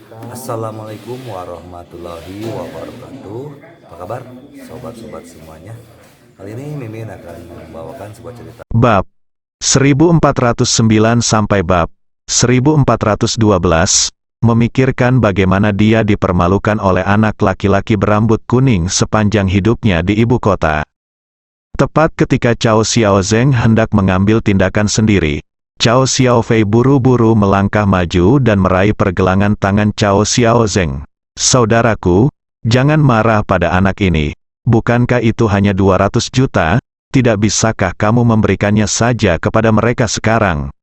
Assalamualaikum warahmatullahi wabarakatuh. Apa kabar sobat-sobat semuanya? Kali ini Mimin akan membawakan sebuah cerita. Bab 1409 sampai bab 1412, memikirkan bagaimana dia dipermalukan oleh anak laki-laki berambut kuning sepanjang hidupnya di ibu kota. Tepat ketika Cao Xiaozeng hendak mengambil tindakan sendiri, Cao Xiaofei buru-buru melangkah maju dan meraih pergelangan tangan Cao Xiaozeng. "Saudaraku, jangan marah pada anak ini. Bukankah itu hanya 200 juta? Tidak bisakah kamu memberikannya saja kepada mereka sekarang?"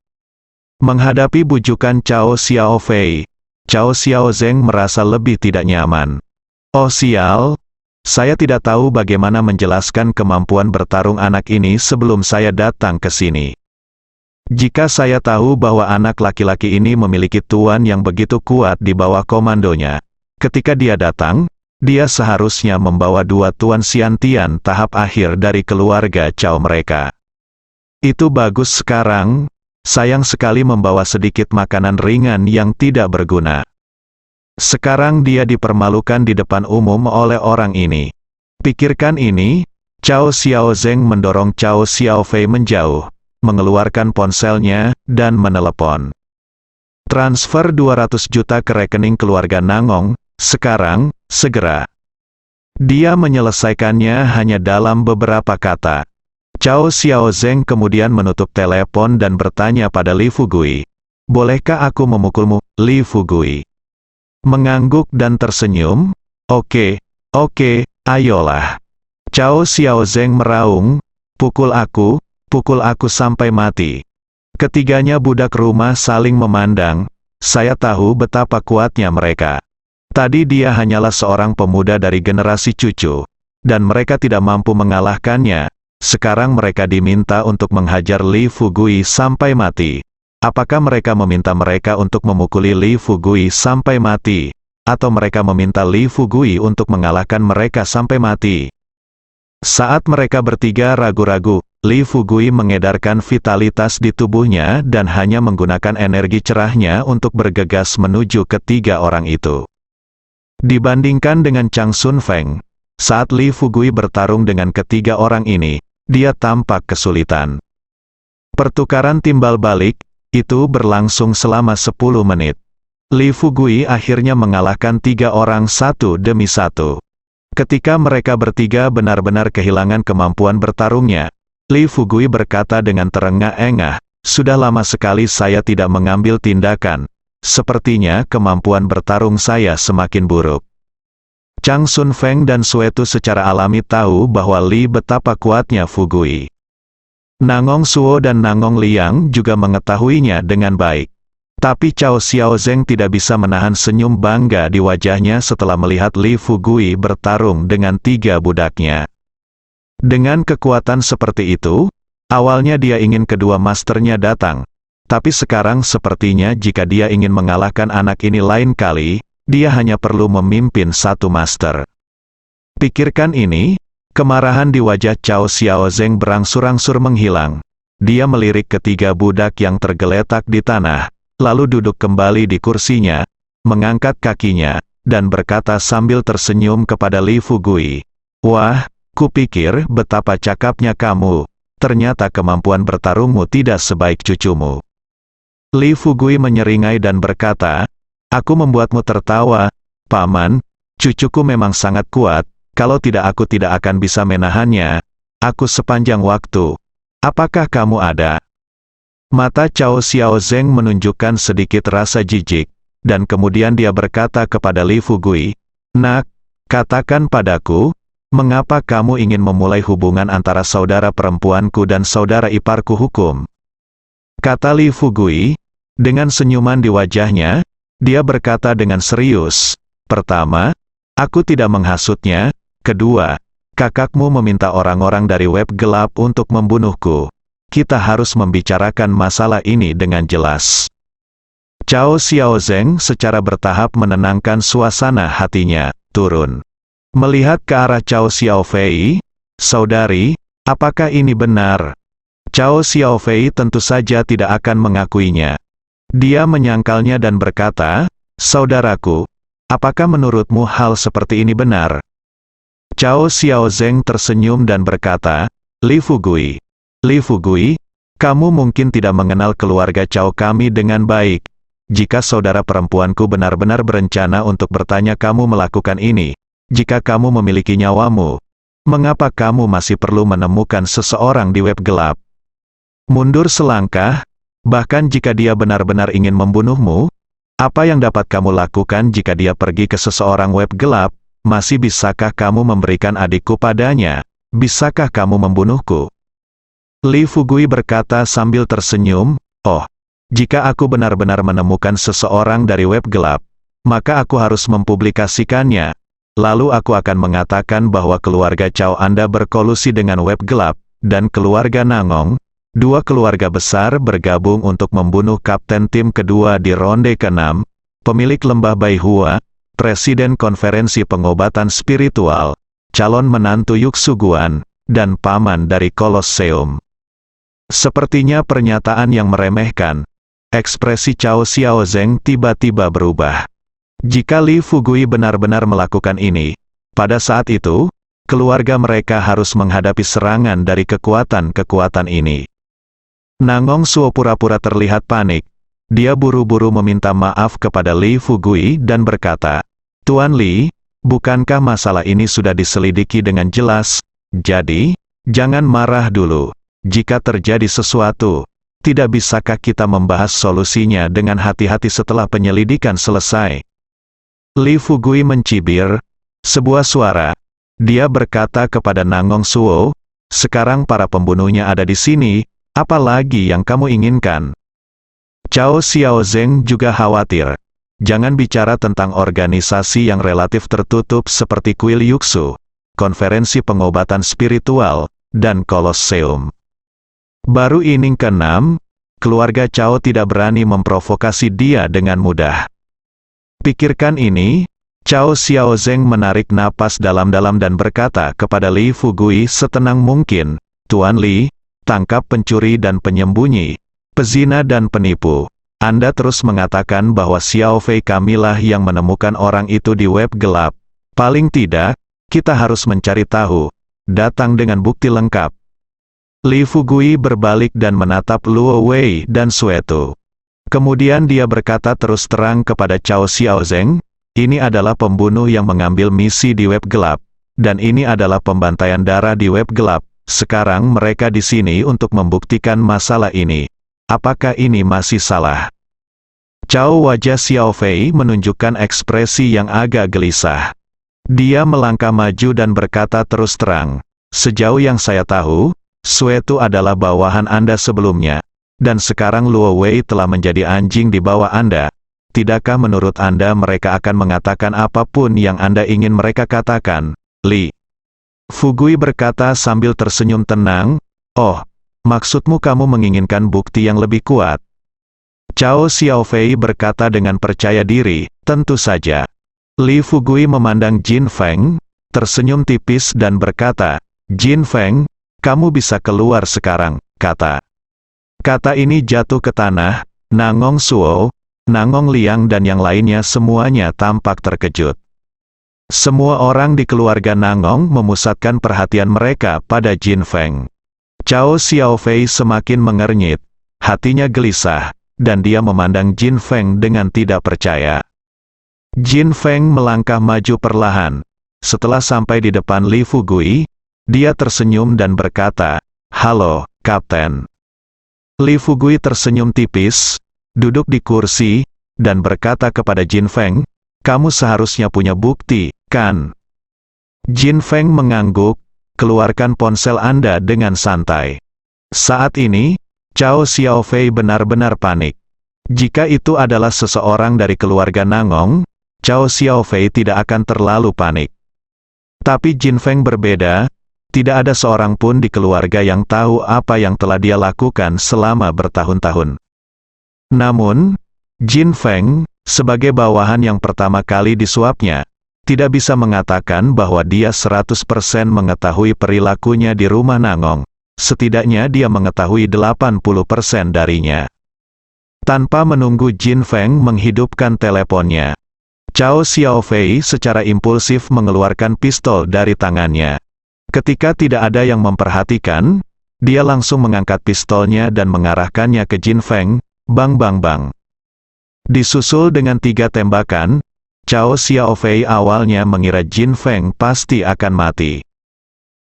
Menghadapi bujukan Cao Xiaofei, Cao Xiaozeng merasa lebih tidak nyaman. "Oh sial, saya tidak tahu bagaimana menjelaskan kemampuan bertarung anak ini sebelum saya datang ke sini. Jika saya tahu bahwa anak laki-laki ini memiliki tuan yang begitu kuat di bawah komandonya, ketika dia datang, dia seharusnya membawa 2 tuan Xiantian tahap akhir dari keluarga Cao mereka. Itu bagus sekarang, sayang sekali membawa sedikit makanan ringan yang tidak berguna. Sekarang dia dipermalukan di depan umum oleh orang ini." Pikirkan ini, Cao Xiaozeng mendorong Cao Xiaofei menjauh, mengeluarkan ponselnya, dan menelepon. "Transfer 200 juta ke rekening keluarga Nangong, sekarang, segera." Dia menyelesaikannya hanya dalam beberapa kata. Cao Xiaozeng kemudian menutup telepon dan bertanya pada Li Fugui, "Bolehkah aku memukulmu?" Li Fugui mengangguk dan tersenyum, Oke, ayolah." Cao Xiaozeng meraung, Pukul aku sampai mati." Ketiganya budak rumah saling memandang. Saya tahu betapa kuatnya mereka. Tadi dia hanyalah seorang pemuda dari generasi cucu, dan mereka tidak mampu mengalahkannya. Sekarang mereka diminta untuk menghajar Li Fugui sampai mati. Apakah mereka meminta mereka untuk memukuli Li Fugui sampai mati? Atau mereka meminta Li Fugui untuk mengalahkan mereka sampai mati? Saat mereka bertiga ragu-ragu, Li Fugui mengedarkan vitalitas di tubuhnya dan hanya menggunakan energi cerahnya untuk bergegas menuju ketiga orang itu. Dibandingkan dengan Chang Sun Feng, saat Li Fugui bertarung dengan ketiga orang ini, dia tampak kesulitan. Pertukaran timbal balik itu berlangsung selama 10 menit. Li Fugui akhirnya mengalahkan 3 orang satu demi satu. Ketika mereka bertiga benar-benar kehilangan kemampuan bertarungnya, Li Fugui berkata dengan terengah-engah, "Sudah lama sekali saya tidak mengambil tindakan. Sepertinya kemampuan bertarung saya semakin buruk." Chang Sun Feng dan Suetu secara alami tahu bahwa Li betapa kuatnya Fugui. Nangong Suo dan Nangong Liang juga mengetahuinya dengan baik. Tapi Cao Xiaozeng tidak bisa menahan senyum bangga di wajahnya setelah melihat Li Fugui bertarung dengan 3 budaknya. Dengan kekuatan seperti itu, awalnya dia ingin kedua masternya datang. Tapi sekarang sepertinya jika dia ingin mengalahkan anak ini lain kali, dia hanya perlu memimpin 1 master. Pikirkan ini, kemarahan di wajah Cao Xiaozeng berangsur-angsur menghilang. Dia melirik ketiga budak yang tergeletak di tanah, lalu duduk kembali di kursinya, mengangkat kakinya, dan berkata sambil tersenyum kepada Li Fugui, "Wah, kupikir betapa cakapnya kamu. Ternyata kemampuan bertarungmu tidak sebaik cucumu." Li Fugui menyeringai dan berkata, "Aku membuatmu tertawa, Paman. Cucuku memang sangat kuat, kalau tidak aku tidak akan bisa menahannya. Aku sepanjang waktu. Apakah kamu ada?" Mata Cao Xiaozeng menunjukkan sedikit rasa jijik, dan kemudian dia berkata kepada Li Fugui, "Nak, katakan padaku, mengapa kamu ingin memulai hubungan antara saudara perempuanku dan saudara iparku Hukum?" Kata Li Fugui, dengan senyuman di wajahnya, dia berkata dengan serius, "Pertama, aku tidak menghasutnya. Kedua, kakakmu meminta orang-orang dari web gelap untuk membunuhku. Kita harus membicarakan masalah ini dengan jelas." Cao Xiaozeng secara bertahap menenangkan suasana hatinya, turun. Melihat ke arah Cao Xiaofei, "Saudari, apakah ini benar?" Cao Xiaofei tentu saja tidak akan mengakuinya. Dia menyangkalnya dan berkata, Saudaraku, apakah menurutmu hal seperti ini benar? Cao Xiaozeng tersenyum dan berkata, Li Fugui, kamu mungkin tidak mengenal keluarga Cao kami dengan baik. Jika saudara perempuanku benar-benar berencana untuk bertanya kamu melakukan ini, jika kamu memiliki nyawamu, mengapa kamu masih perlu menemukan seseorang di web gelap? Mundur selangkah, bahkan jika dia benar-benar ingin membunuhmu, apa yang dapat kamu lakukan jika dia pergi ke seseorang web gelap? Masih bisakah kamu memberikan adikku padanya? Bisakah kamu membunuhku? Li Fugui berkata sambil tersenyum, oh, jika aku benar-benar menemukan seseorang dari web gelap, maka aku harus mempublikasikannya. Lalu aku akan mengatakan bahwa keluarga Cao Anda berkolusi dengan web gelap, dan keluarga Nangong, dua keluarga besar bergabung untuk membunuh kapten tim kedua di ronde ke-6, pemilik lembah Baihua, presiden konferensi pengobatan spiritual, calon menantu Yuxuguan, dan paman dari Kolosseum. Sepertinya pernyataan yang meremehkan. Ekspresi Cao Xiaozeng tiba-tiba berubah. Jika Li Fugui benar-benar melakukan ini, pada saat itu, keluarga mereka harus menghadapi serangan dari kekuatan-kekuatan ini. Nangong Suo pura-pura terlihat panik. Dia buru-buru meminta maaf kepada Li Fugui dan berkata, Tuan Li, bukankah masalah ini sudah diselidiki dengan jelas? Jadi, jangan marah dulu. Jika terjadi sesuatu, tidak bisakah kita membahas solusinya dengan hati-hati setelah penyelidikan selesai? Li Fugui mencibir sebuah suara. Dia berkata kepada Nangong Suo, sekarang para pembunuhnya ada di sini, apa lagi yang kamu inginkan? Cao Xiaozeng juga khawatir. Jangan bicara tentang organisasi yang relatif tertutup seperti Kuil Yuxu, konferensi pengobatan spiritual, dan Kolosseum. Baru ining ke-6, keluarga Cao tidak berani memprovokasi dia dengan mudah. Pikirkan ini, Cao Xiaozeng menarik napas dalam-dalam dan berkata kepada Li Fugui setenang mungkin, Tuan Li, tangkap pencuri dan penyembunyi, pezina dan penipu. Anda terus mengatakan bahwa Xiao Fei kamilah yang menemukan orang itu di web gelap. Paling tidak, kita harus mencari tahu. Datang dengan bukti lengkap. Li Fugui berbalik dan menatap Luo Wei dan Suetu. Kemudian dia berkata terus terang kepada Cao Xiaozeng, ini adalah pembunuh yang mengambil misi di web gelap, dan ini adalah pembantaian darah di web gelap. Sekarang mereka di sini untuk membuktikan masalah ini. Apakah ini masih salah? Cao wajah Xiao Fei menunjukkan ekspresi yang agak gelisah. Dia melangkah maju dan berkata terus terang, sejauh yang saya tahu, Suetu adalah bawahan Anda sebelumnya, dan sekarang Luo Wei telah menjadi anjing di bawah Anda. Tidakkah menurut Anda mereka akan mengatakan apapun yang Anda ingin mereka katakan? Li Fugui berkata sambil tersenyum tenang, oh, maksudmu kamu menginginkan bukti yang lebih kuat? Cao Xiao Fei berkata dengan percaya diri, tentu saja. Li Fugui memandang Jin Feng, tersenyum tipis dan berkata, Jin Feng, kamu bisa keluar sekarang, kata. Kata ini jatuh ke tanah, Nangong Suo, Nangong Liang dan yang lainnya semuanya tampak terkejut. Semua orang di keluarga Nangong memusatkan perhatian mereka pada Jin Feng. Cao Xiao Fei semakin mengernyit, hatinya gelisah, dan dia memandang Jin Feng dengan tidak percaya. Jin Feng melangkah maju perlahan. Setelah sampai di depan Li Fugui, dia tersenyum dan berkata, halo, Kapten. Li Fugui tersenyum tipis, duduk di kursi, dan berkata kepada Jin Feng, kamu seharusnya punya bukti, kan? Jin Feng mengangguk, keluarkan ponsel Anda dengan santai. Saat ini, Cao Xiao Fei benar-benar panik. Jika itu adalah seseorang dari keluarga Nangong, Cao Xiao Fei tidak akan terlalu panik. Tapi Jin Feng berbeda, tidak ada seorang pun di keluarga yang tahu apa yang telah dia lakukan selama bertahun-tahun. Namun, Jin Feng, sebagai bawahan yang pertama kali disuapnya, tidak bisa mengatakan bahwa dia 100% mengetahui perilakunya di rumah Nangong. Setidaknya dia mengetahui 80% darinya. Tanpa menunggu Jin Feng menghidupkan teleponnya, Cao Xiaofei secara impulsif mengeluarkan pistol dari tangannya. Ketika tidak ada yang memperhatikan, dia langsung mengangkat pistolnya dan mengarahkannya ke Jin Feng. Bang bang bang. Disusul dengan 3 tembakan, Cao Xiaofei awalnya mengira Jin Feng pasti akan mati.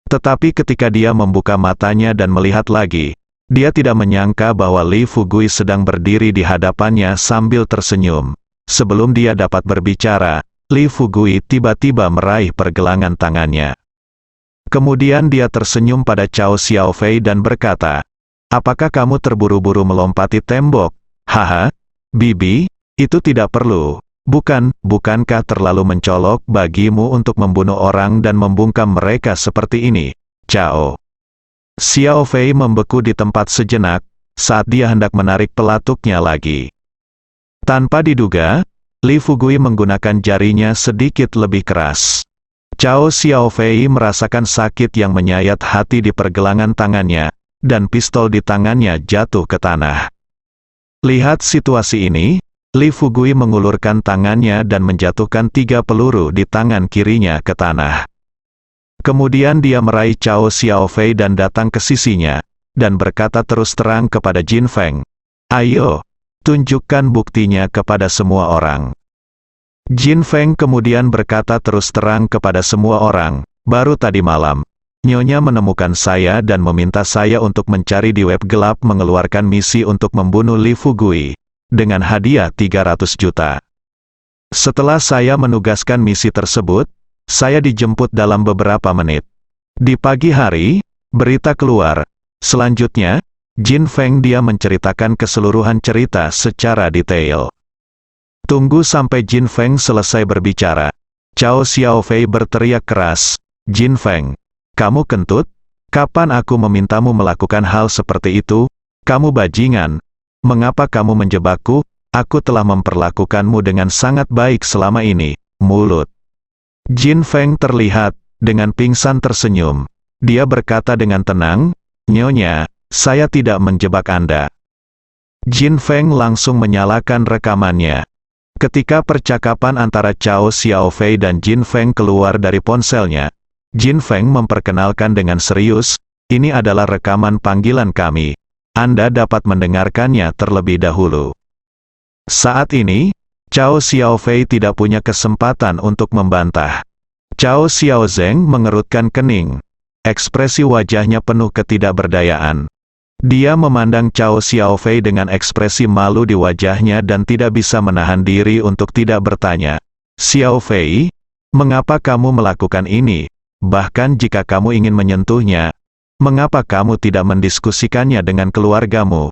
Tetapi ketika dia membuka matanya dan melihat lagi, dia tidak menyangka bahwa Li Fugui sedang berdiri di hadapannya sambil tersenyum. Sebelum dia dapat berbicara, Li Fugui tiba-tiba meraih pergelangan tangannya. Kemudian dia tersenyum pada Cao Xiaofei dan berkata, "Apakah kamu terburu-buru melompati tembok? Haha, Bibi, itu tidak perlu. Bukankah terlalu mencolok bagimu untuk membunuh orang dan membungkam mereka seperti ini?" Cao Xiaofei membeku di tempat sejenak, saat dia hendak menarik pelatuknya lagi. Tanpa diduga, Li Fugui menggunakan jarinya sedikit lebih keras. Cao Xiaofei merasakan sakit yang menyayat hati di pergelangan tangannya, dan pistol di tangannya jatuh ke tanah. Lihat situasi ini, Li Fugui mengulurkan tangannya dan menjatuhkan 3 peluru di tangan kirinya ke tanah. Kemudian dia meraih Cao Xiaofei dan datang ke sisinya, dan berkata terus terang kepada Jin Feng, "Ayo, tunjukkan buktinya kepada semua orang." Jin Feng kemudian berkata terus terang kepada semua orang, "Baru tadi malam, Nyonya menemukan saya dan meminta saya untuk mencari di web gelap mengeluarkan misi untuk membunuh Li Fugui, dengan hadiah 300 juta. Setelah saya menugaskan misi tersebut, saya dijemput dalam beberapa menit. Di pagi hari, berita keluar. Selanjutnya, Jin Feng dia menceritakan keseluruhan cerita secara detail. Tunggu sampai Jin Feng selesai berbicara. Cao Xiaofei berteriak keras, "Jin Feng, kamu kentut? Kapan aku memintamu melakukan hal seperti itu? Kamu bajingan. Mengapa kamu menjebakku? Aku telah memperlakukanmu dengan sangat baik selama ini." Mulut Jin Feng terlihat, dengan pingsan tersenyum. Dia berkata dengan tenang, "Nyonya, saya tidak menjebak Anda." Jin Feng langsung menyalakan rekamannya. Ketika percakapan antara Cao Xiaofei dan Jin Feng keluar dari ponselnya, Jin Feng memperkenalkan dengan serius, "Ini adalah rekaman panggilan kami. Anda dapat mendengarkannya terlebih dahulu." Saat ini, Cao Xiaofei tidak punya kesempatan untuk membantah. Cao Xiaozeng mengerutkan kening. Ekspresi wajahnya penuh ketidakberdayaan. Dia memandang Cao Xiaofei dengan ekspresi malu di wajahnya dan tidak bisa menahan diri untuk tidak bertanya, "Xiaofei, mengapa kamu melakukan ini? Bahkan jika kamu ingin menyentuhnya, mengapa kamu tidak mendiskusikannya dengan keluargamu?"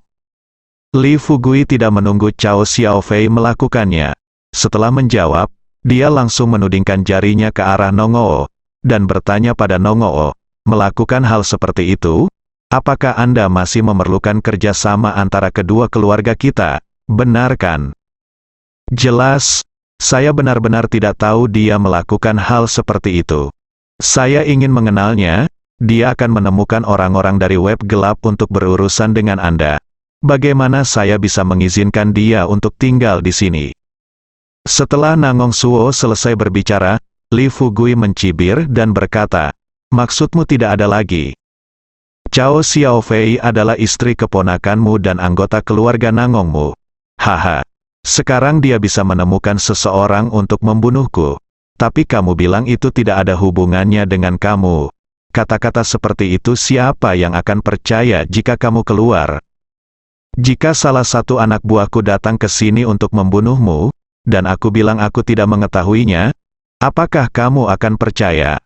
Li Fugui tidak menunggu Cao Xiaofei melakukannya. Setelah menjawab, dia langsung menudingkan jarinya ke arah Nongoo, dan bertanya pada Nongoo, "Melakukan hal seperti itu? Apakah Anda masih memerlukan kerjasama antara kedua keluarga kita? Benar kan?" "Jelas, saya benar-benar tidak tahu dia melakukan hal seperti itu. Saya ingin mengenalnya, dia akan menemukan orang-orang dari web gelap untuk berurusan dengan Anda. Bagaimana saya bisa mengizinkan dia untuk tinggal di sini?" Setelah Nangong Suo selesai berbicara, Li Fugui mencibir dan berkata, "Maksudmu tidak ada lagi? Cao Xiaofei adalah istri keponakanmu dan anggota keluarga Nangongmu. Haha. Sekarang dia bisa menemukan seseorang untuk membunuhku. Tapi kamu bilang itu tidak ada hubungannya dengan kamu. Kata-kata seperti itu siapa yang akan percaya jika kamu keluar? Jika salah satu anak buahku datang ke sini untuk membunuhmu, dan aku bilang aku tidak mengetahuinya, apakah kamu akan percaya?"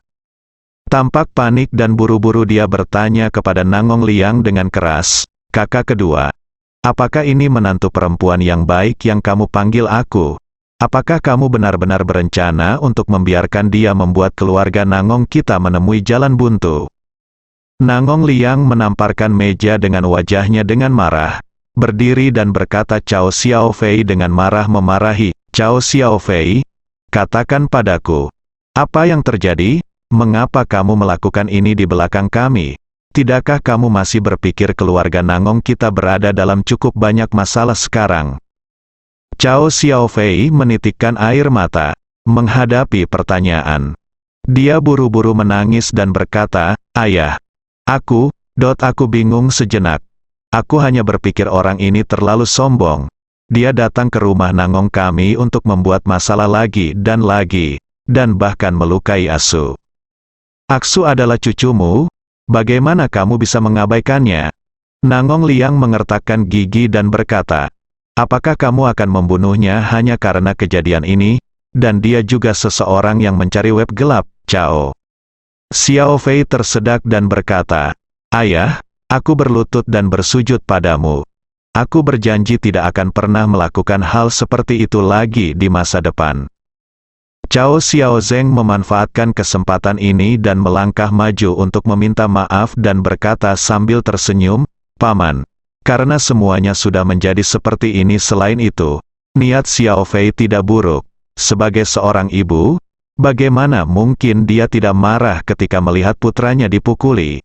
Tampak panik dan buru-buru dia bertanya kepada Nangong Liang dengan keras, "Kakak kedua, apakah ini menantu perempuan yang baik yang kamu panggil aku? Apakah kamu benar-benar berencana untuk membiarkan dia membuat keluarga Nangong kita menemui jalan buntu?" Nangong Liang menamparkan meja dengan wajahnya dengan marah, berdiri dan berkata Cao Xiaofei dengan marah memarahi, "Cao Xiaofei, katakan padaku, apa yang terjadi? Mengapa kamu melakukan ini di belakang kami? Tidakkah kamu masih berpikir keluarga Nangong kita berada dalam cukup banyak masalah sekarang? Cao Xiaofei menitikkan air mata, menghadapi pertanyaan. Dia buru-buru menangis dan berkata, "Ayah, aku bingung sejenak. Aku hanya berpikir orang ini terlalu sombong. Dia datang ke rumah Nangong kami untuk membuat masalah lagi, dan bahkan melukai Aksu. Aksu adalah cucumu. Bagaimana kamu bisa mengabaikannya?" Nangong Liang mengertakkan gigi dan berkata, "Apakah kamu akan membunuhnya hanya karena kejadian ini? Dan dia juga seseorang yang mencari web gelap." Cao Xiaofei tersedak dan berkata, "Ayah, aku berlutut dan bersujud padamu. Aku berjanji tidak akan pernah melakukan hal seperti itu lagi di masa depan." Cao Xiaozeng memanfaatkan kesempatan ini dan melangkah maju untuk meminta maaf dan berkata sambil tersenyum, "Paman, karena semuanya sudah menjadi seperti ini, selain itu, niat Xiaofei tidak buruk. Sebagai seorang ibu, bagaimana mungkin dia tidak marah ketika melihat putranya dipukuli?"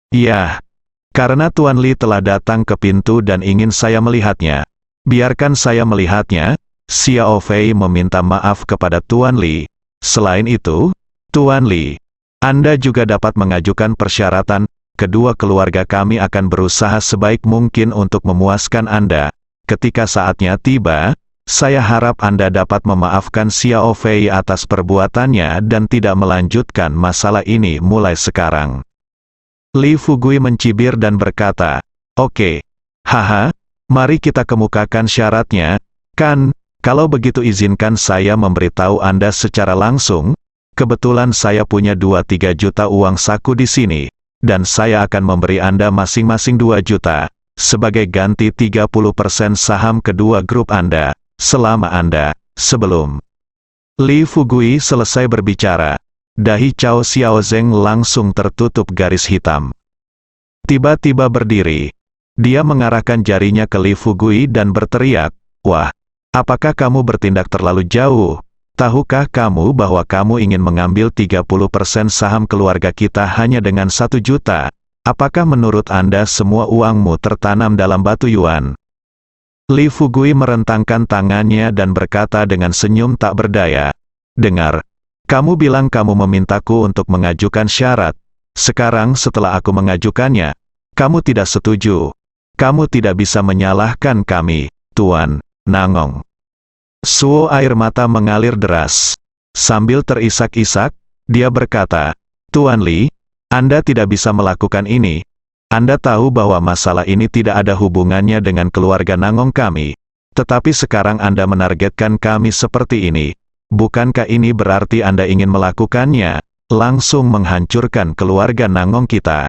"Ya, karena Tuan Li telah datang ke pintu dan ingin saya melihatnya. Biarkan saya melihatnya." Xiaofei meminta maaf kepada Tuan Li. "Selain itu, Tuan Li, Anda juga dapat mengajukan persyaratan. Kedua keluarga kami akan berusaha sebaik mungkin untuk memuaskan Anda. Ketika saatnya tiba, saya harap Anda dapat memaafkan Xiaofei atas perbuatannya dan tidak melanjutkan masalah ini mulai sekarang." Li Fugui mencibir dan berkata, "Oke, haha, mari kita kemukakan syaratnya, kan? Kalau begitu izinkan saya memberitahu Anda secara langsung. Kebetulan saya punya 2-3 juta uang saku di sini, dan saya akan memberi Anda masing-masing 2 juta, sebagai ganti 30% saham kedua grup Anda, selama Anda, sebelum." Li Fugui selesai berbicara, dahi Cao Xiaozeng langsung tertutup garis hitam. Tiba-tiba berdiri. Dia mengarahkan jarinya ke Li Fugui dan berteriak, "Wah, apakah kamu bertindak terlalu jauh? Tahukah kamu bahwa kamu ingin mengambil 30% saham keluarga kita hanya dengan 1 juta? Apakah menurut Anda semua uangmu tertanam dalam batu yuan?" Li Fugui merentangkan tangannya dan berkata dengan senyum tak berdaya, "Dengar, kamu bilang kamu memintaku untuk mengajukan syarat. Sekarang setelah aku mengajukannya, kamu tidak setuju. Kamu tidak bisa menyalahkan kami, Tuan Nangong." Suo air mata mengalir deras. Sambil terisak-isak, dia berkata, "Tuan Li, Anda tidak bisa melakukan ini. Anda tahu bahwa masalah ini tidak ada hubungannya dengan keluarga Nangong kami. Tetapi sekarang Anda menargetkan kami seperti ini. Bukankah ini berarti Anda ingin melakukannya, langsung menghancurkan keluarga Nangong kita?"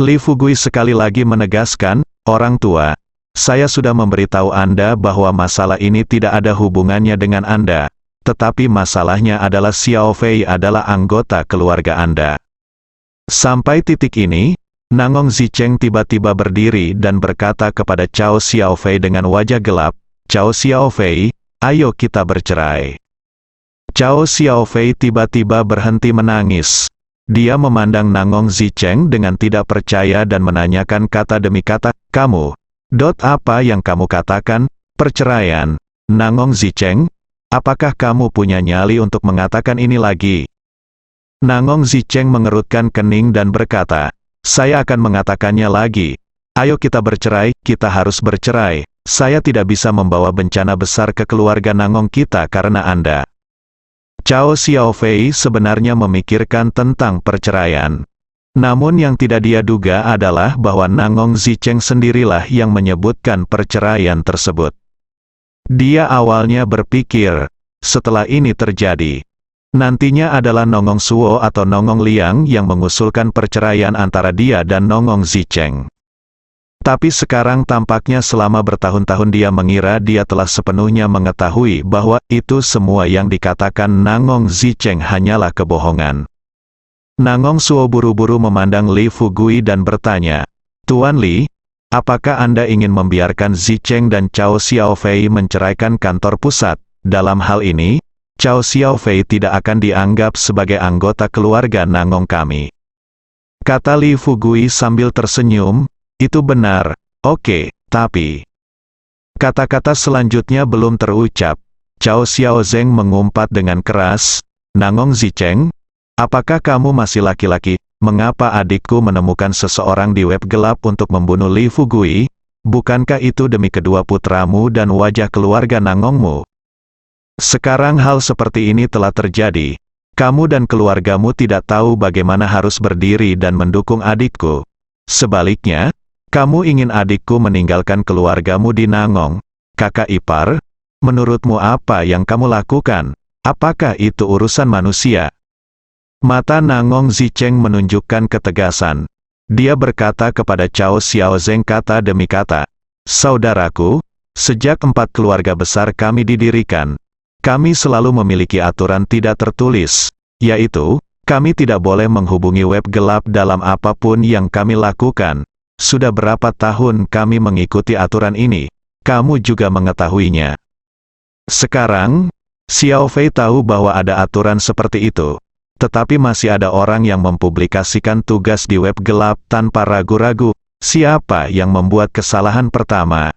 Li Fugui sekali lagi menegaskan, "Orang tua, saya sudah memberitahu Anda bahwa masalah ini tidak ada hubungannya dengan Anda, tetapi masalahnya adalah Xiaofei adalah anggota keluarga Anda." Sampai titik ini, Nangong Zicheng tiba-tiba berdiri dan berkata kepada Cao Xiaofei dengan wajah gelap, "Cao Xiaofei, ayo kita bercerai." Cao Xiaofei tiba-tiba berhenti menangis. Dia memandang Nangong Zicheng dengan tidak percaya dan menanyakan kata demi kata, "Kamu, apa yang kamu katakan? Perceraian? Nangong Zicheng, apakah kamu punya nyali untuk mengatakan ini lagi?" Nangong Zicheng mengerutkan kening dan berkata, "Saya akan mengatakannya lagi. Ayo kita bercerai, kita harus bercerai. Saya tidak bisa membawa bencana besar ke keluarga Nangong kita karena Anda." Cao Xiaofei sebenarnya memikirkan tentang perceraian. Namun yang tidak dia duga adalah bahwa Nangong Zicheng sendirilah yang menyebutkan perceraian tersebut. Dia awalnya berpikir, setelah ini terjadi, nantinya adalah Nongong Suo atau Nongong Liang yang mengusulkan perceraian antara dia dan Nongong Zicheng. Tapi sekarang tampaknya selama bertahun-tahun dia mengira dia telah sepenuhnya mengetahui bahwa itu semua yang dikatakan Nongong Zicheng hanyalah kebohongan. Nangong Suo buru-buru memandang Li Fugui dan bertanya, "Tuan Li, apakah Anda ingin membiarkan Zicheng dan Cao Xiaofei menceraikan kantor pusat? Dalam hal ini, Cao Xiaofei tidak akan dianggap sebagai anggota keluarga Nangong kami." Kata Li Fugui sambil tersenyum, itu benar, oke, tapi... Kata-kata selanjutnya belum terucap. Cao Xiaozeng mengumpat dengan keras, Nangong Zicheng, apakah kamu masih laki-laki? Mengapa adikku menemukan seseorang di web gelap untuk membunuh Li Fugui? Bukankah itu demi kedua putramu dan wajah keluarga Nangongmu? Sekarang hal seperti ini telah terjadi. Kamu dan keluargamu tidak tahu bagaimana harus berdiri dan mendukung adikku. Sebaliknya, kamu ingin adikku meninggalkan keluargamu di Nangong. Kakak ipar, menurutmu apa yang kamu lakukan? Apakah itu urusan manusia? Mata Nangong Zicheng menunjukkan ketegasan. Dia berkata kepada Cao Xiaozeng kata demi kata, saudaraku, sejak 4 keluarga besar kami didirikan, kami selalu memiliki aturan tidak tertulis, yaitu, kami tidak boleh menghubungi web gelap dalam apapun yang kami lakukan. Sudah berapa tahun kami mengikuti aturan ini, kamu juga mengetahuinya. Sekarang, Xiao Fei tahu bahwa ada aturan seperti itu. Tetapi masih ada orang yang mempublikasikan tugas di web gelap tanpa ragu-ragu. Siapa yang membuat kesalahan pertama?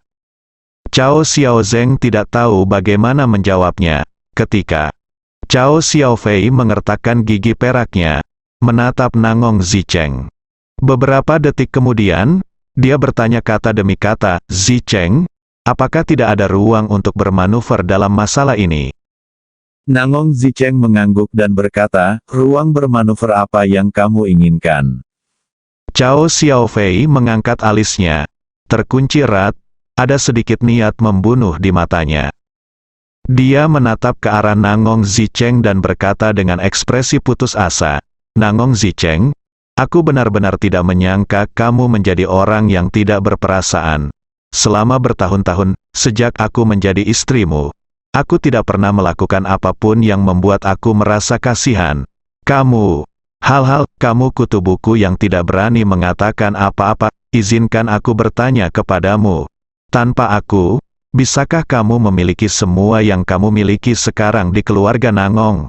Cao Xiaozeng tidak tahu bagaimana menjawabnya. Ketika Cao Xiaofei mengertakkan gigi peraknya, menatap Nangong Zicheng. Beberapa detik kemudian, dia bertanya kata demi kata, Zicheng, apakah tidak ada ruang untuk bermanuver dalam masalah ini? Nangong Zicheng mengangguk dan berkata, ruang bermanuver apa yang kamu inginkan? Cao Xiaofei mengangkat alisnya. Terkunci erat, ada sedikit niat membunuh di matanya. Dia menatap ke arah Nangong Zicheng dan berkata dengan ekspresi putus asa, Nangong Zicheng, aku benar-benar tidak menyangka kamu menjadi orang yang tidak berperasaan. Selama bertahun-tahun, sejak aku menjadi istrimu, aku tidak pernah melakukan apapun yang membuat aku merasa kasihan. Kamu, kamu kutu buku yang tidak berani mengatakan apa-apa, izinkan aku bertanya kepadamu. Tanpa aku, bisakah kamu memiliki semua yang kamu miliki sekarang di keluarga Nangong?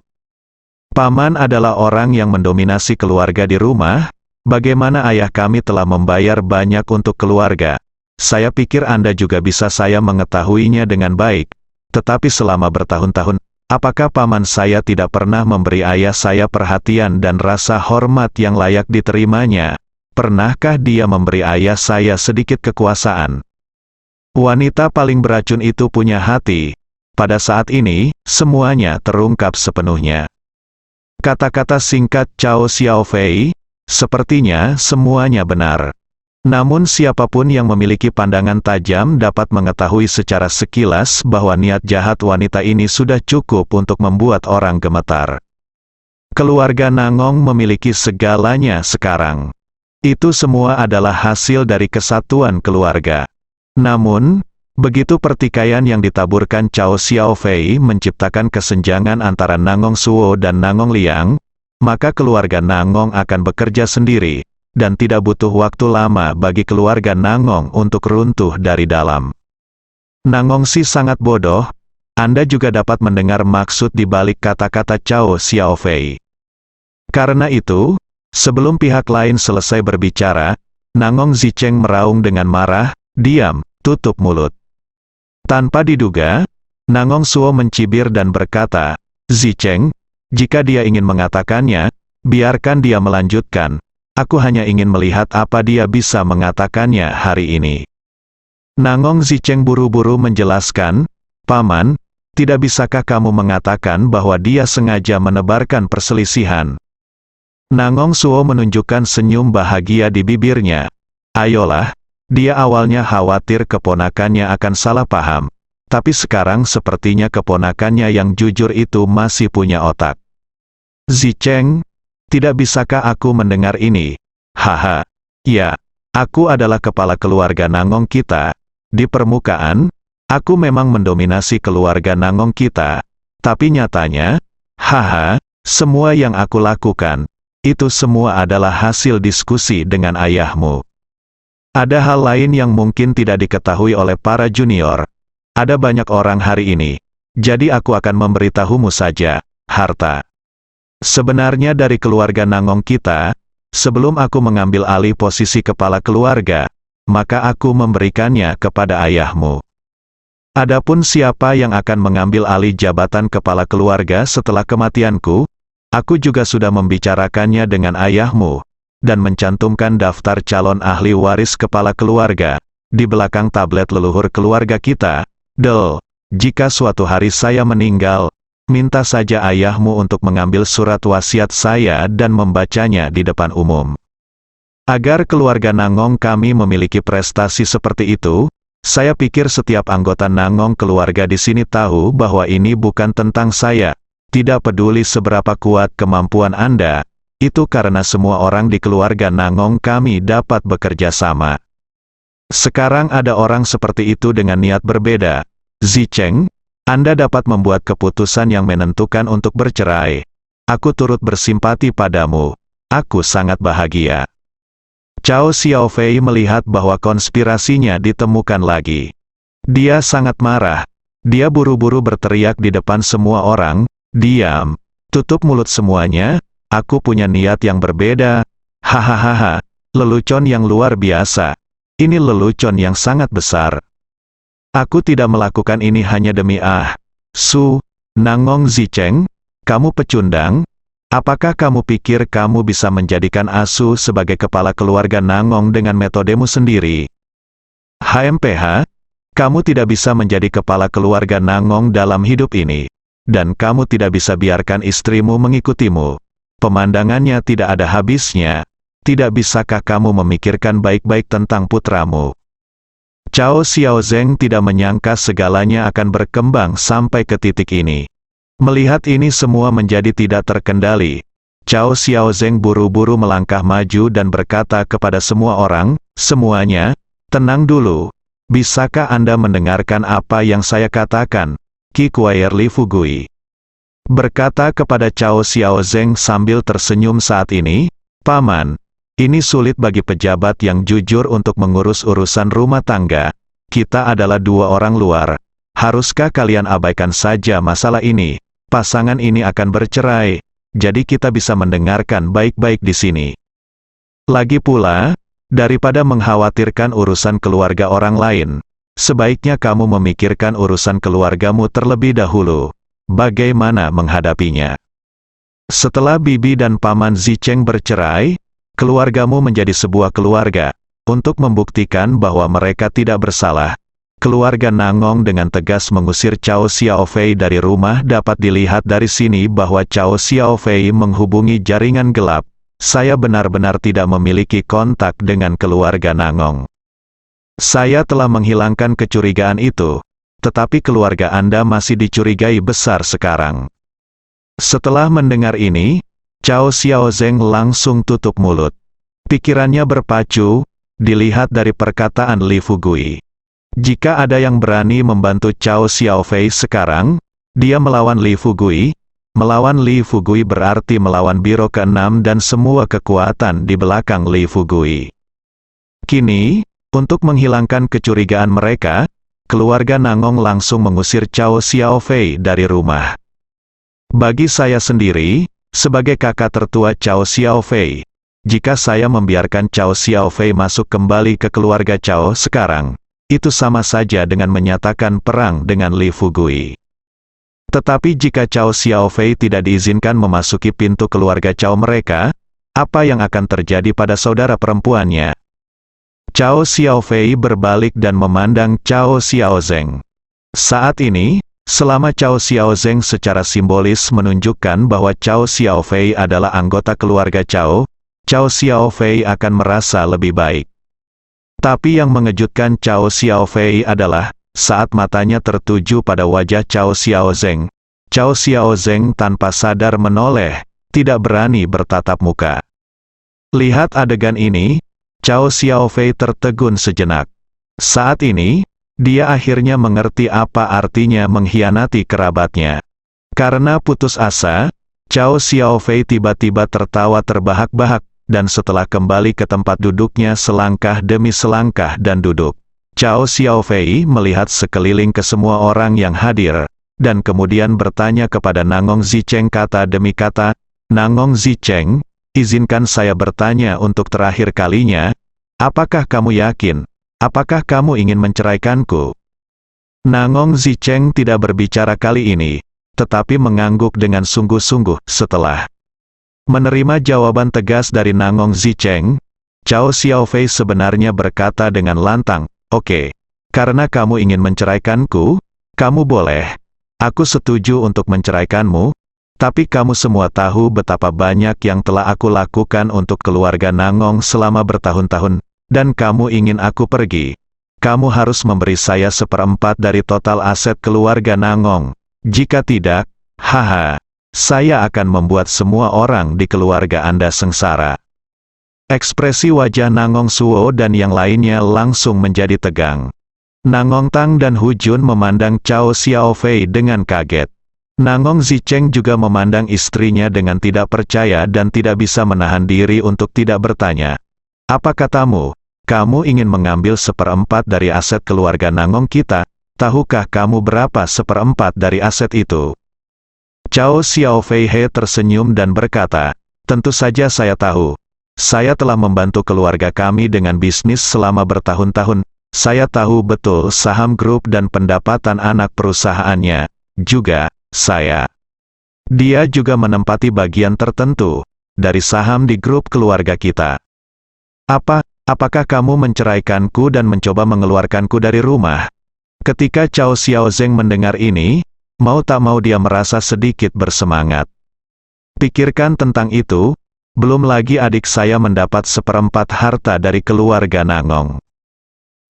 Paman adalah orang yang mendominasi keluarga di rumah, bagaimana ayah kami telah membayar banyak untuk keluarga. Saya pikir Anda juga bisa saya mengetahuinya dengan baik. Tetapi selama bertahun-tahun, apakah paman saya tidak pernah memberi ayah saya perhatian dan rasa hormat yang layak diterimanya? Pernahkah dia memberi ayah saya sedikit kekuasaan? Wanita paling beracun itu punya hati. Pada saat ini, semuanya terungkap sepenuhnya. Kata-kata singkat Cao Xiaofei, sepertinya semuanya benar. Namun siapapun yang memiliki pandangan tajam dapat mengetahui secara sekilas bahwa niat jahat wanita ini sudah cukup untuk membuat orang gemetar. Keluarga Nangong memiliki segalanya sekarang. Itu semua adalah hasil dari kesatuan keluarga. Namun, begitu pertikaian yang ditaburkan Cao Xiaofei menciptakan kesenjangan antara Nangong Suo dan Nangong Liang, maka keluarga Nangong akan bekerja sendiri. Dan tidak butuh waktu lama bagi keluarga Nangong untuk runtuh dari dalam. Nangong Si sangat bodoh, Anda juga dapat mendengar maksud di balik kata-kata Cao Xiaofei. Karena itu, sebelum pihak lain selesai berbicara, Nangong Zicheng meraung dengan marah, diam, tutup mulut. Tanpa diduga, Nangong Suo mencibir dan berkata, Zicheng, jika dia ingin mengatakannya, biarkan dia melanjutkan. Aku hanya ingin melihat apa dia bisa mengatakannya hari ini. Nangong Zicheng buru-buru menjelaskan, Paman, tidak bisakah kamu mengatakan bahwa dia sengaja menebarkan perselisihan? Nangong Suo menunjukkan senyum bahagia di bibirnya. Ayolah, dia awalnya khawatir keponakannya akan salah paham. Tapi sekarang sepertinya keponakannya yang jujur itu masih punya otak. Zicheng, tidak bisakah aku mendengar ini? Haha. Ya, aku adalah kepala keluarga Nangong kita. Di permukaan, aku memang mendominasi keluarga Nangong kita. Tapi nyatanya, haha, semua yang aku lakukan, itu semua adalah hasil diskusi dengan ayahmu. Ada hal lain yang mungkin tidak diketahui oleh para junior. Ada banyak orang hari ini. Jadi aku akan memberitahumu saja, harta. Sebenarnya dari keluarga Nangong kita, sebelum aku mengambil alih posisi kepala keluarga, maka aku memberikannya kepada ayahmu. Adapun siapa yang akan mengambil alih jabatan kepala keluarga setelah kematianku, aku juga sudah membicarakannya dengan ayahmu, dan mencantumkan daftar calon ahli waris kepala keluarga di belakang tablet leluhur keluarga kita. Jika suatu hari saya meninggal, minta saja ayahmu untuk mengambil surat wasiat saya dan membacanya di depan umum. Agar keluarga Nangong kami memiliki prestasi seperti itu, saya pikir setiap anggota Nangong keluarga di sini tahu bahwa ini bukan tentang saya. Tidak peduli seberapa kuat kemampuan Anda, itu karena semua orang di keluarga Nangong kami dapat bekerja sama. Sekarang ada orang seperti itu dengan niat berbeda. Zicheng, Anda dapat membuat keputusan yang menentukan untuk bercerai. Aku turut bersimpati padamu. Aku sangat bahagia. Cao Xiaofei melihat bahwa konspirasinya ditemukan lagi. Dia sangat marah. Dia buru-buru berteriak di depan semua orang, "Diam! Tutup mulut semuanya, aku punya niat yang berbeda. Hahaha, lelucon yang luar biasa. Ini lelucon yang sangat besar. Aku tidak melakukan ini hanya demi Nangong Zicheng, kamu pecundang. Apakah kamu pikir kamu bisa menjadikan Asu sebagai kepala keluarga Nangong dengan metodemu sendiri? HMPH, kamu tidak bisa menjadi kepala keluarga Nangong dalam hidup ini. Dan kamu tidak bisa biarkan istrimu mengikutimu. Pemandangannya tidak ada habisnya. Tidak bisakah kamu memikirkan baik-baik tentang putramu?" Cao Xiaozeng tidak menyangka segalanya akan berkembang sampai ke titik ini. Melihat ini semua menjadi tidak terkendali, Cao Xiaozeng buru-buru melangkah maju dan berkata kepada semua orang, "Semuanya, tenang dulu. Bisakah Anda mendengarkan apa yang saya katakan, Qi Kuair Li Fugui?" Berkata kepada Cao Xiaozeng sambil tersenyum saat ini, "Paman, ini sulit bagi pejabat yang jujur untuk mengurus urusan rumah tangga. Kita adalah dua orang luar. Haruskah kalian abaikan saja masalah ini? Pasangan ini akan bercerai, jadi kita bisa mendengarkan baik-baik di sini. Lagi pula, daripada mengkhawatirkan urusan keluarga orang lain, sebaiknya kamu memikirkan urusan keluargamu terlebih dahulu. Bagaimana menghadapinya? Setelah bibi dan paman Zicheng bercerai, keluargamu menjadi sebuah keluarga. Untuk membuktikan bahwa mereka tidak bersalah, keluarga Nangong dengan tegas mengusir Cao Xiaofei dari rumah. Dapat dilihat dari sini bahwa Cao Xiaofei menghubungi jaringan gelap. Saya benar-benar tidak memiliki kontak dengan keluarga Nangong. Saya telah menghilangkan kecurigaan itu, tetapi keluarga Anda masih dicurigai besar sekarang." Setelah mendengar ini, Cao Xiaozeng langsung tutup mulut. Pikirannya berpacu, dilihat dari perkataan Li Fugui. Jika ada yang berani membantu Cao Xiaofei sekarang, dia melawan Li Fugui. Melawan Li Fugui berarti melawan Biro ke-6 dan semua kekuatan di belakang Li Fugui. Kini, untuk menghilangkan kecurigaan mereka, keluarga Nangong langsung mengusir Cao Xiaofei dari rumah. Bagi saya sendiri, sebagai kakak tertua Cao Xiaofei, jika saya membiarkan Cao Xiaofei masuk kembali ke keluarga Cao sekarang, itu sama saja dengan menyatakan perang dengan Li Fugui. Tetapi jika Cao Xiaofei tidak diizinkan memasuki pintu keluarga Cao mereka, apa yang akan terjadi pada saudara perempuannya? Cao Xiaofei berbalik dan memandang Cao Xiaozeng. Saat ini, selama Cao Xiaozeng secara simbolis menunjukkan bahwa Cao Xiaofei adalah anggota keluarga Cao, Cao Xiaofei akan merasa lebih baik. Tapi yang mengejutkan Cao Xiaofei adalah, saat matanya tertuju pada wajah Cao Xiaozeng tanpa sadar menoleh, tidak berani bertatap muka. Lihat adegan ini, Cao Xiaofei tertegun sejenak. Saat ini, dia akhirnya mengerti apa artinya mengkhianati kerabatnya. Karena putus asa, Cao Xiaofei tiba-tiba tertawa terbahak-bahak, dan setelah kembali ke tempat duduknya selangkah demi selangkah dan duduk, Cao Xiaofei melihat sekeliling ke semua orang yang hadir, dan kemudian bertanya kepada Nangong Zicheng kata demi kata, "Nangong Zicheng, izinkan saya bertanya untuk terakhir kalinya, apakah kamu yakin? Apakah kamu ingin menceraikanku? Nangong Zicheng tidak berbicara kali ini, tetapi mengangguk dengan sungguh-sungguh. Setelah menerima jawaban tegas dari Nangong Zicheng, Cao Xiaofei sebenarnya berkata dengan lantang, "Oke, karena kamu ingin menceraikanku, kamu boleh. Aku setuju untuk menceraikanmu, tapi kamu semua tahu betapa banyak yang telah aku lakukan untuk keluarga Nangong selama bertahun-tahun, dan kamu ingin aku pergi. Kamu harus memberi saya 1/4 dari total aset keluarga Nangong. Jika tidak, haha, saya akan membuat semua orang di keluarga Anda sengsara." Ekspresi wajah Nangong Suo dan yang lainnya langsung menjadi tegang. Nangong Tang dan Hu Jun memandang Cao Xiaofei dengan kaget. Nangong Zicheng juga memandang istrinya dengan tidak percaya dan tidak bisa menahan diri untuk tidak bertanya. "Apa katamu? Kamu ingin mengambil 1/4 dari aset keluarga Nangong kita? Tahukah kamu berapa 1/4 dari aset itu?" Cao Xiaofei tersenyum dan berkata, "Tentu saja saya tahu. Saya telah membantu keluarga kami dengan bisnis selama bertahun-tahun. Saya tahu betul saham grup dan pendapatan anak perusahaannya. Juga, dia juga menempati bagian tertentu dari saham di grup keluarga kita. Apakah kamu menceraikanku dan mencoba mengeluarkanku dari rumah?" Ketika Cao Xiaozeng mendengar ini, mau tak mau dia merasa sedikit bersemangat. Pikirkan tentang itu, belum lagi adik saya mendapat 1/4 harta dari keluarga Nangong.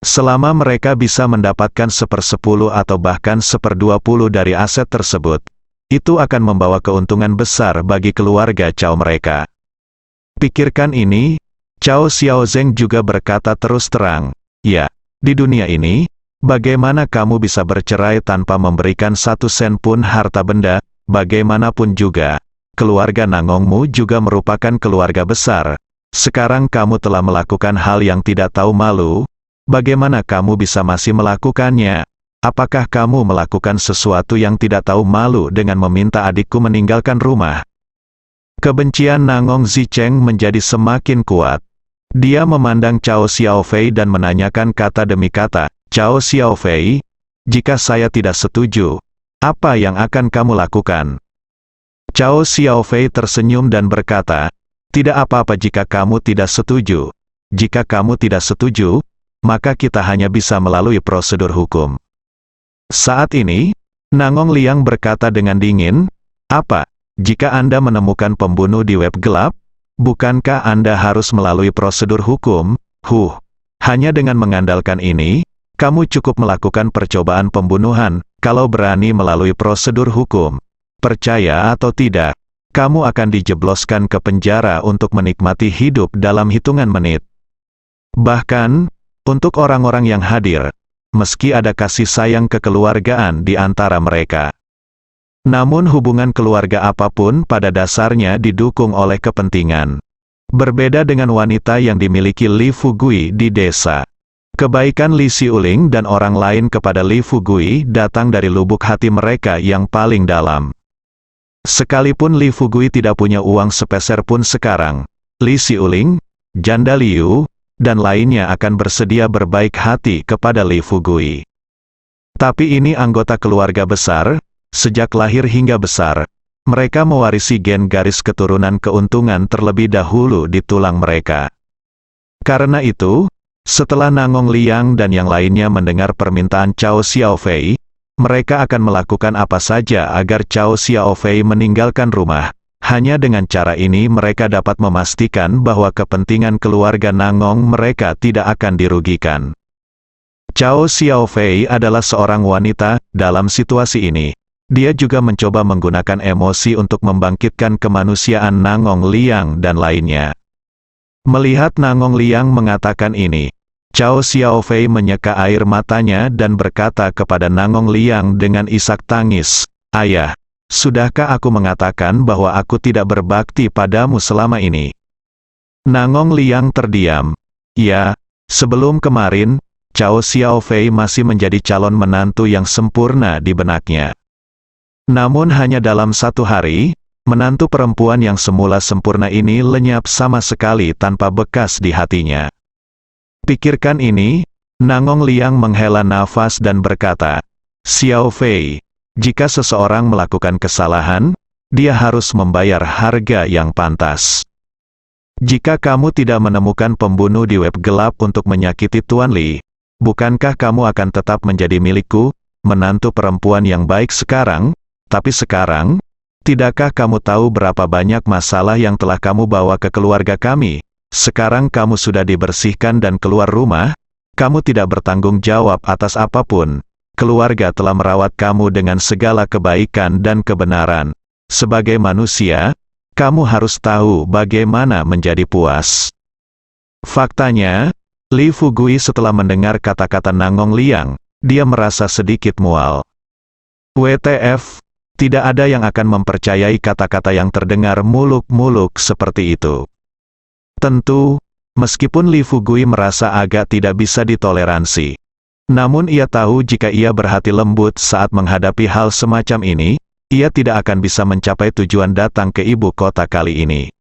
Selama mereka bisa mendapatkan 1/10 atau bahkan 1/20 dari aset tersebut, itu akan membawa keuntungan besar bagi keluarga Cao mereka. Pikirkan ini, Cao Xiaozeng juga berkata terus terang, "Ya, di dunia ini, bagaimana kamu bisa bercerai tanpa memberikan 1 sen pun harta benda? Bagaimanapun juga, keluarga Nangongmu juga merupakan keluarga besar. Sekarang kamu telah melakukan hal yang tidak tahu malu. Bagaimana kamu bisa masih melakukannya? Apakah kamu melakukan sesuatu yang tidak tahu malu dengan meminta adikku meninggalkan rumah?" Kebencian Nangong Zicheng menjadi semakin kuat. Dia memandang Cao Xiaofei dan menanyakan kata demi kata, "Cao Xiaofei, jika saya tidak setuju, apa yang akan kamu lakukan?" Cao Xiaofei tersenyum dan berkata, "Tidak apa-apa jika kamu tidak setuju. Jika kamu tidak setuju, maka kita hanya bisa melalui prosedur hukum." Saat ini, Nangong Liang berkata dengan dingin, "Apa, jika Anda menemukan pembunuh di web gelap? Bukankah Anda harus melalui prosedur hukum?" Hanya dengan mengandalkan ini, kamu cukup melakukan percobaan pembunuhan. Kalau berani melalui prosedur hukum, percaya atau tidak, kamu akan dijebloskan ke penjara untuk menikmati hidup dalam hitungan menit. Bahkan, untuk orang-orang yang hadir, meski ada kasih sayang kekeluargaan di antara mereka, namun hubungan keluarga apapun pada dasarnya didukung oleh kepentingan. Berbeda dengan wanita yang dimiliki Li Fugui di desa. Kebaikan Li Xiuling dan orang lain kepada Li Fugui datang dari lubuk hati mereka yang paling dalam. Sekalipun Li Fugui tidak punya uang sepeser pun sekarang, Li Xiuling, janda Liu, dan lainnya akan bersedia berbaik hati kepada Li Fugui. Tapi ini anggota keluarga besar, sejak lahir hingga besar, mereka mewarisi gen garis keturunan keuntungan terlebih dahulu di tulang mereka. Karena itu, setelah Nangong Liang dan yang lainnya mendengar permintaan Cao Xiaofei, mereka akan melakukan apa saja agar Cao Xiaofei meninggalkan rumah. Hanya dengan cara ini mereka dapat memastikan bahwa kepentingan keluarga Nangong mereka tidak akan dirugikan. Cao Xiaofei adalah seorang wanita. Dalam situasi ini, dia juga mencoba menggunakan emosi untuk membangkitkan kemanusiaan Nangong Liang dan lainnya. Melihat Nangong Liang mengatakan ini, Cao Xiaofei menyeka air matanya dan berkata kepada Nangong Liang dengan isak tangis, "Ayah, sudahkah aku mengatakan bahwa aku tidak berbakti padamu selama ini?" Nangong Liang terdiam. Ya, sebelum kemarin, Cao Xiaofei masih menjadi calon menantu yang sempurna di benaknya. Namun hanya dalam 1 hari, menantu perempuan yang semula sempurna ini lenyap sama sekali tanpa bekas di hatinya. Pikirkan ini, Nangong Liang menghela nafas dan berkata, Xiao Fei, jika seseorang melakukan kesalahan, dia harus membayar harga yang pantas. Jika kamu tidak menemukan pembunuh di web gelap untuk menyakiti Tuan Li, bukankah kamu akan tetap menjadi milikku, menantu perempuan yang baik sekarang? Tapi sekarang, tidakkah kamu tahu berapa banyak masalah yang telah kamu bawa ke keluarga kami? Sekarang kamu sudah dibersihkan dan keluar rumah, kamu tidak bertanggung jawab atas apapun. Keluarga telah merawat kamu dengan segala kebaikan dan kebenaran. Sebagai manusia, kamu harus tahu bagaimana menjadi puas. Faktanya, Li Fugui setelah mendengar kata-kata Nangong Liang, dia merasa sedikit mual. WTF, tidak ada yang akan mempercayai kata-kata yang terdengar muluk-muluk seperti itu. Tentu, meskipun Li Fugui merasa agak tidak bisa ditoleransi, namun ia tahu jika ia berhati lembut saat menghadapi hal semacam ini, ia tidak akan bisa mencapai tujuan datang ke ibu kota kali ini.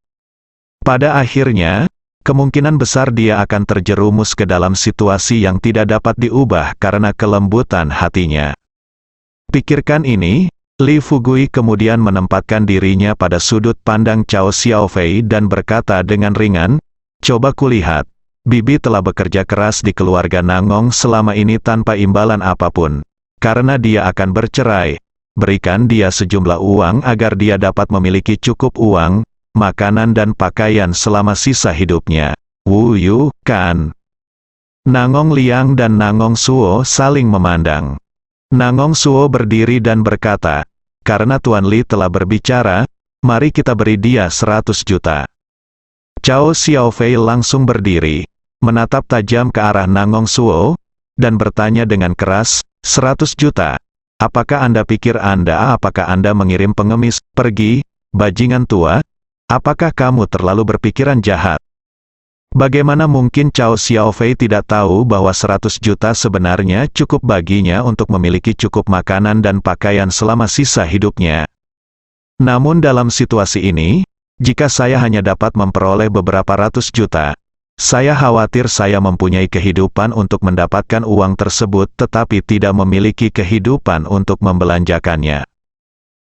Pada akhirnya, kemungkinan besar dia akan terjerumus ke dalam situasi yang tidak dapat diubah karena kelembutan hatinya. Pikirkan ini, Li Fugui kemudian menempatkan dirinya pada sudut pandang Cao Xiaofei dan berkata dengan ringan, coba kulihat, Bibi telah bekerja keras di keluarga Nangong selama ini tanpa imbalan apapun. Karena dia akan bercerai, berikan dia sejumlah uang agar dia dapat memiliki cukup uang, makanan dan pakaian selama sisa hidupnya. Wu Yu, kan? Nangong Liang dan Nangong Suo saling memandang. Nangong Suo berdiri dan berkata, karena Tuan Li telah berbicara, mari kita beri dia 100 juta. Cao Xiaofei langsung berdiri, menatap tajam ke arah Nangong Suo, dan bertanya dengan keras, 100 juta. Apakah Anda pikir apakah Anda mengirim pengemis, pergi, bajingan tua? Apakah kamu terlalu berpikiran jahat? Bagaimana mungkin Cao Xiaofei tidak tahu bahwa 100 juta sebenarnya cukup baginya untuk memiliki cukup makanan dan pakaian selama sisa hidupnya? Namun dalam situasi ini, jika saya hanya dapat memperoleh beberapa ratus juta, saya khawatir saya mempunyai kehidupan untuk mendapatkan uang tersebut tetapi tidak memiliki kehidupan untuk membelanjakannya.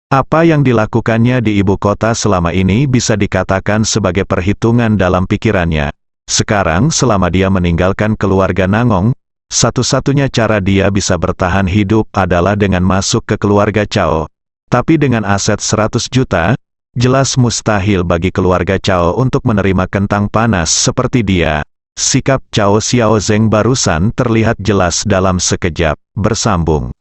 Apa yang dilakukannya di ibu kota selama ini bisa dikatakan sebagai perhitungan dalam pikirannya. Sekarang selama dia meninggalkan keluarga Nangong, satu-satunya cara dia bisa bertahan hidup adalah dengan masuk ke keluarga Cao. Tapi dengan aset 100 juta, jelas mustahil bagi keluarga Cao untuk menerima kentang panas seperti dia. Sikap Cao Xiaozeng barusan terlihat jelas dalam sekejap. Bersambung.